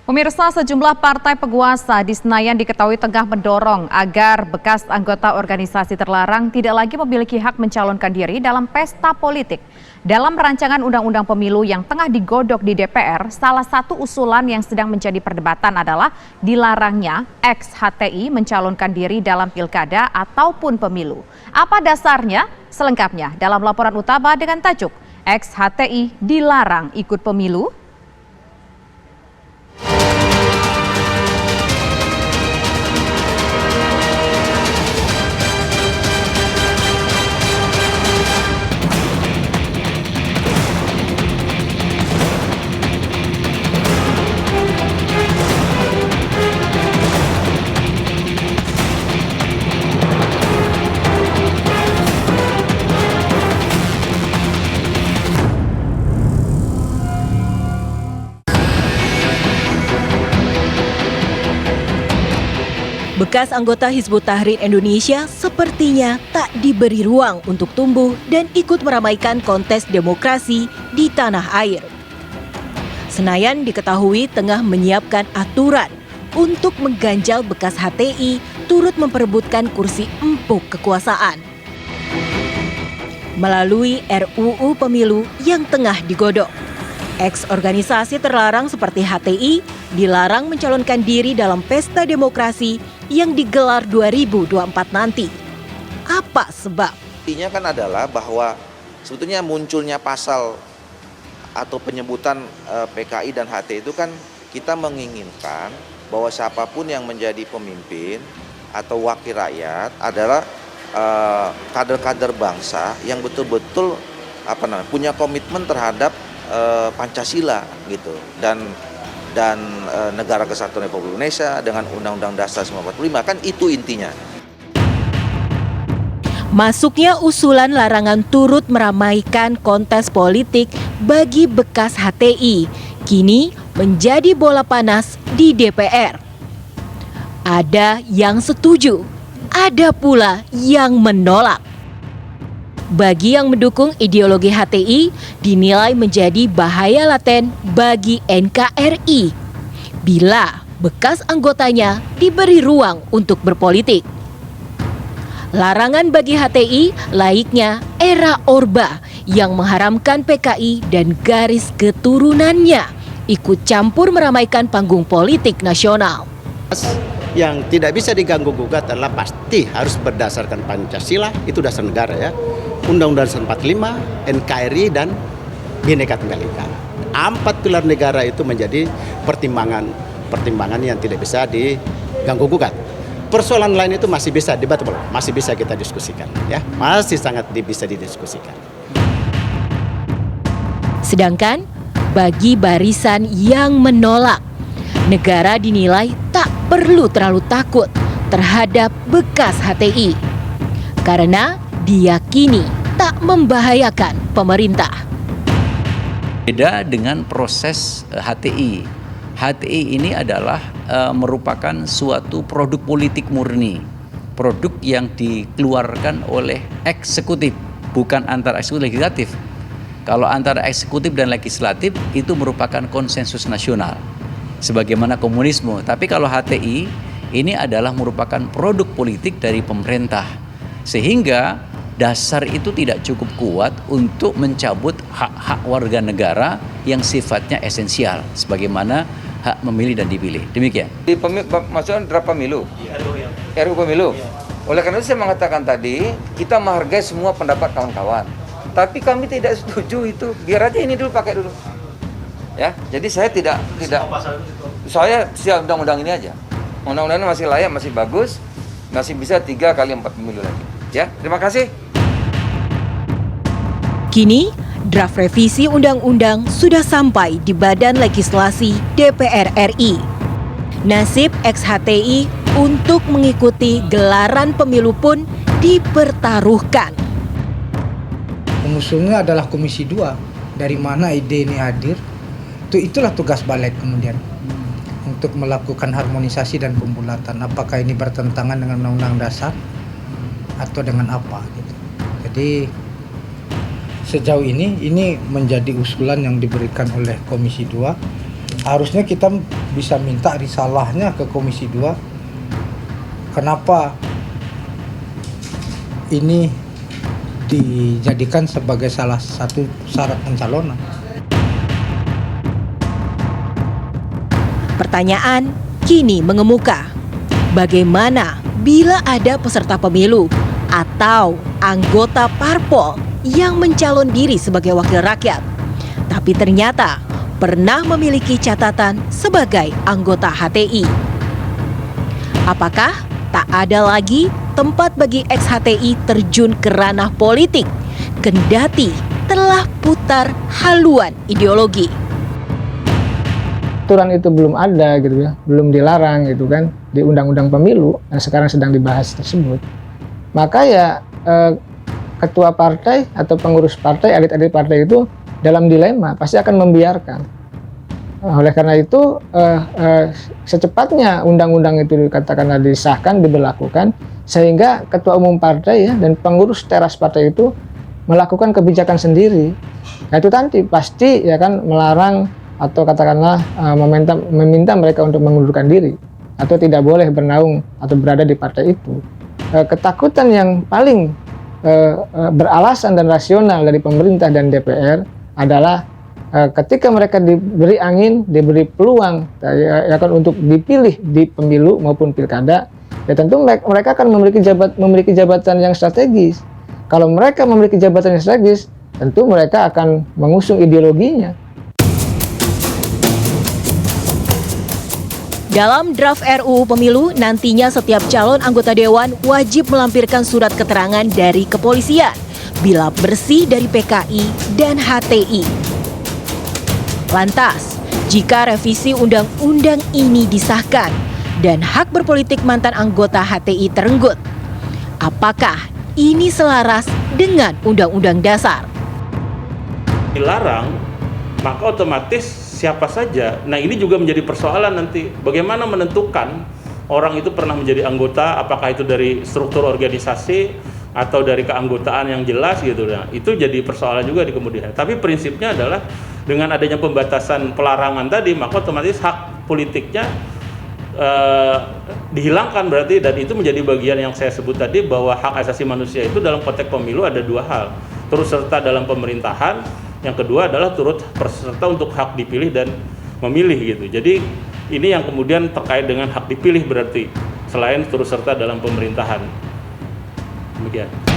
Pemirsa, sejumlah partai penguasa di Senayan diketahui tengah mendorong agar bekas anggota organisasi terlarang tidak lagi memiliki hak mencalonkan diri dalam pesta politik. Dalam rancangan undang-undang pemilu yang tengah digodok di DPR, salah satu usulan yang sedang menjadi perdebatan adalah dilarangnya ex-HTI mencalonkan diri dalam pilkada ataupun pemilu. Apa dasarnya? Selengkapnya dalam laporan utama dengan tajuk ex-HTI dilarang ikut pemilu. Bekas anggota Hizbut Tahrir Indonesia sepertinya tak diberi ruang untuk tumbuh dan ikut meramaikan kontes demokrasi di tanah air. Senayan diketahui tengah menyiapkan aturan untuk mengganjal bekas HTI turut memperebutkan kursi empuk kekuasaan. Melalui RUU Pemilu yang tengah digodok, ex-organisasi terlarang seperti HTI dilarang mencalonkan diri dalam pesta demokrasi yang digelar 2024 nanti. Apa sebab? Intinya kan adalah bahwa sebetulnya munculnya pasal atau penyebutan PKI dan HTI itu kan kita menginginkan bahwa siapapun yang menjadi pemimpin atau wakil rakyat adalah kader-kader bangsa yang betul-betul punya komitmen terhadap Pancasila gitu dan Negara Kesatuan Republik Indonesia dengan Undang-Undang Dasar 1945, kan itu intinya. Masuknya usulan larangan turut meramaikan kontes politik bagi bekas HTI kini menjadi bola panas di DPR. Ada yang setuju, ada pula yang menolak. Bagi yang mendukung ideologi HTI dinilai menjadi bahaya laten bagi NKRI bila bekas anggotanya diberi ruang untuk berpolitik. Larangan bagi HTI layaknya era Orba yang mengharamkan PKI dan garis keturunannya ikut campur meramaikan panggung politik nasional. Yang tidak bisa diganggu-gugat adalah pasti harus berdasarkan Pancasila, itu dasar negara ya. Undang-Undang 45, NKRI, dan Bhinneka Tunggal Ika. 4 pilar negara itu menjadi pertimbangan yang tidak bisa diganggu-gugat. Persoalan lain itu masih bisa debatable, masih bisa kita diskusikan, ya, masih sangat bisa didiskusikan. Sedangkan bagi barisan yang menolak, negara dinilai tak perlu terlalu takut terhadap bekas HTI karena diyakini tak membahayakan pemerintah. Beda dengan proses HTI. HTI ini adalah merupakan suatu produk politik murni, produk yang dikeluarkan oleh eksekutif, bukan antara eksekutif legislatif. Kalau antara eksekutif dan legislatif itu merupakan konsensus nasional, sebagaimana komunisme. Tapi kalau HTI ini adalah merupakan produk politik dari pemerintah, sehingga dasar itu tidak cukup kuat untuk mencabut hak-hak warga negara yang sifatnya esensial, sebagaimana hak memilih dan dipilih. Demikian. Maksudnya draft pemilu, RUU Pemilu. Oleh karena itu saya mengatakan tadi, kita menghargai semua pendapat kawan-kawan. Tapi kami tidak setuju itu. Biar aja ini dulu, pakai dulu. Ya, jadi saya tidak. Saya siap undang-undang ini aja. Undang-undang ini masih layak, masih bagus, masih bisa 3 kali 4 pemilu lagi. Ya, terima kasih. Kini, draft revisi undang-undang sudah sampai di Badan Legislasi DPR RI. Nasib ex-HTI untuk mengikuti gelaran pemilu pun dipertaruhkan. Pengusulnya adalah Komisi 2, dari mana ide ini hadir. Itulah tugas balik kemudian untuk melakukan harmonisasi dan pembulatan. Apakah ini bertentangan dengan Undang-Undang Dasar atau dengan apa gitu. Jadi sejauh ini menjadi usulan yang diberikan oleh Komisi 2 Harusnya kita bisa minta risalahnya ke Komisi 2. Kenapa ini dijadikan sebagai salah satu syarat pencalonan? Pertanyaan kini mengemuka. Bagaimana bila ada peserta pemilu atau anggota parpol yang mencalon diri sebagai wakil rakyat, tapi ternyata pernah memiliki catatan sebagai anggota HTI? Apakah tak ada lagi tempat bagi ex-HTI terjun ke ranah politik, kendati telah putar haluan ideologi? Aturan itu belum ada gitu ya, belum dilarang gitu kan di Undang-Undang Pemilu yang sekarang sedang dibahas tersebut. Maka ya ketua partai atau pengurus partai, elit-elit partai itu dalam dilema, pasti akan membiarkan. Oleh karena itu secepatnya undang-undang itu dikatakanlah disahkan, diberlakukan, sehingga ketua umum partai ya dan pengurus teras partai itu melakukan kebijakan sendiri. Nah itu nanti pasti ya kan melarang atau katakanlah meminta mereka untuk mengundurkan diri atau tidak boleh bernaung atau berada di partai itu. Ketakutan yang paling beralasan dan rasional dari pemerintah dan DPR adalah ketika mereka diberi angin, diberi peluang ya kan untuk dipilih di pemilu maupun pilkada, ya tentu mereka akan memiliki jabatan yang strategis. Kalau mereka memiliki jabatan yang strategis, tentu mereka akan mengusung ideologinya. Dalam draft RUU Pemilu, nantinya setiap calon anggota dewan wajib melampirkan surat keterangan dari kepolisian bila bersih dari PKI dan HTI. Lantas, jika revisi undang-undang ini disahkan dan hak berpolitik mantan anggota HTI terenggut, apakah ini selaras dengan Undang-Undang Dasar? Dilarang, maka otomatis siapa saja. Nah ini juga menjadi persoalan nanti. Bagaimana menentukan orang itu pernah menjadi anggota, apakah itu dari struktur organisasi atau dari keanggotaan yang jelas gitu. Nah, itu jadi persoalan juga di kemudian. Tapi prinsipnya adalah dengan adanya pembatasan pelarangan tadi, maka otomatis hak politiknya dihilangkan berarti, dan itu menjadi bagian yang saya sebut tadi bahwa hak asasi manusia itu dalam konteks pemilu ada dua hal. Turut serta dalam pemerintahan, yang kedua adalah turut berserta untuk hak dipilih dan memilih gitu. Jadi ini yang kemudian terkait dengan hak dipilih berarti selain turut serta dalam pemerintahan. Demikian.